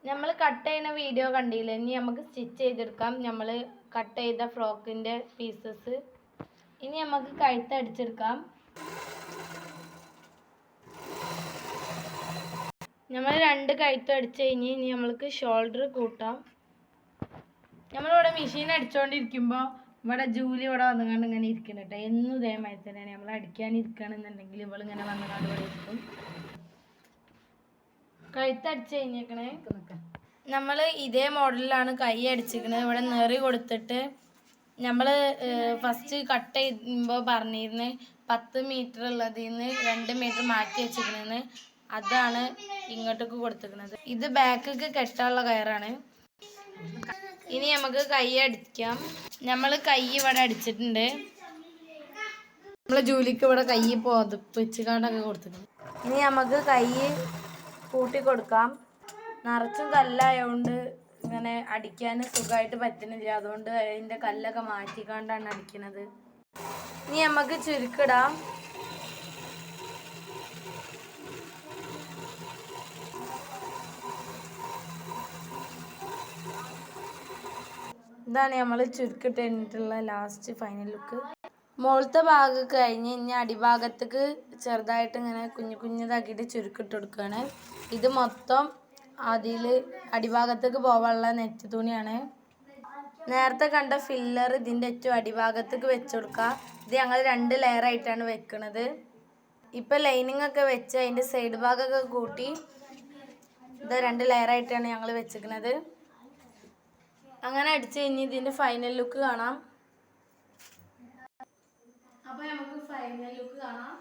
നമ്മൾ കട്ട് ചെയ്യുന്ന വീഡിയോ കണ്ടില്ലേ? ഇനി നമുക്ക് സ്റ്റിച്ച് ചെയ്തെടുക്കാം. നമ്മൾ കട്ട് ചെയ്ത ഫ്രോക്കിൻ്റെ പീസസ് ഇനി നമുക്ക് കഴുത്തടിച്ചെടുക്കാം. നമ്മൾ 2 കഴുത്തും അടിച്ച് കഴിഞ്ഞ് ഇനി നമ്മൾക്ക് ഷോൾഡർ കൂട്ടാം. നമ്മളിവിടെ മെഷീൻ അടിച്ചുകൊണ്ടിരിക്കുമ്പോൾ ഇവിടെ ജൂലി ഇവിടെ വന്നുകൊണ്ട് ഇങ്ങനെ ഇരിക്കണം കേട്ടോ. എന്നും ഇതേമാതിരി തന്നെയാണ്. നമ്മൾ അടിക്കാനിരിക്കണമെന്നുണ്ടെങ്കിൽ ഇവളിങ്ങനെ വന്നുകൊണ്ട് ഇവിടെ ഇരിക്കും. കഴുത്തടിച്ച് കഴിഞ്ഞേക്കണേ. നമ്മൾ ഇതേ മോഡലിലാണ് കൈ അടിച്ചിരിക്കുന്നത്. ഇവിടെ നെറി കൊടുത്തിട്ട് നമ്മൾ ഫസ്റ്റ് കട്ട് ചെയ്യുമ്പോൾ പറഞ്ഞിരുന്നത് 10 മീറ്റർ ഉള്ളതിൽ നിന്ന് 2 മീറ്റർ മാറ്റി വെച്ചിരിക്കുന്നത്. അതാണ് ഇങ്ങോട്ടേക്ക് കൊടുത്തിരിക്കുന്നത്. ഇത് ബാക്കൊക്കെ കെട്ടാനുള്ള കയറാണ്. ഇനി നമുക്ക് കൈ അടിക്കാം. നമ്മൾ കൈ ഇവിടെ അടിച്ചിട്ടുണ്ട്. നമ്മൾ ജൂലിക്ക് ഇവിടെ കൈ പൊതിപ്പിച്ചുകൊണ്ടൊക്കെ കൊടുത്തിട്ടുണ്ട്. ഇനി നമുക്ക് കൈ കൂട്ടി കൊടുക്കാം. നിറച്ചും കല്ലായതുകൊണ്ട് ഇങ്ങനെ അടിക്കാൻ സുഖമായിട്ട് പറ്റുന്നില്ല. അതുകൊണ്ട് അതിൻ്റെ കല്ലൊക്കെ മാറ്റിക്കൊണ്ടാണ് അടിക്കുന്നത്. ഇനി നമുക്ക് ചുരുക്കിടാം. ഇതാണ് നമ്മൾ ചുരുക്കിട്ട് കഴിഞ്ഞിട്ടുള്ള ലാസ്റ്റ് ഫൈനൽ ലുക്ക്. മുകളിലത്തെ ഭാഗം കഴിഞ്ഞ് ഇനി അടിഭാഗത്തേക്ക് ചെറുതായിട്ട് ഇങ്ങനെ കുഞ്ഞിതാക്കിയിട്ട് ചുരുക്കിട്ട് കൊടുക്കുകയാണ്. ഇത് മൊത്തം അതിൽ അടിഭാഗത്തേക്ക് പോകാനുള്ള നെറ്റ് തുണിയാണ്. നേരത്തെ കണ്ട ഫില്ലർ ഇതിൻ്റെ ഏറ്റവും അടിഭാഗത്തേക്ക് വെച്ച് കൊടുക്കുക. ഇത് ഞങ്ങൾ 2 ലെയറായിട്ടാണ് വെക്കുന്നത്. ഇപ്പം ലൈനിങ് ഒക്കെ വെച്ച് അതിൻ്റെ സൈഡ് ഭാഗമൊക്കെ കൂട്ടി ഇത് 2 ലെയറായിട്ടാണ് ഞങ്ങൾ വെച്ചിരിക്കുന്നത്. അങ്ങനെ അടിച്ച് കഴിഞ്ഞ് ഇതിൻ്റെ ഫൈനൽ ലുക്ക് കാണാം. അപ്പോൾ നമുക്ക് ഫൈനൽ ലുക്ക് കാണാം.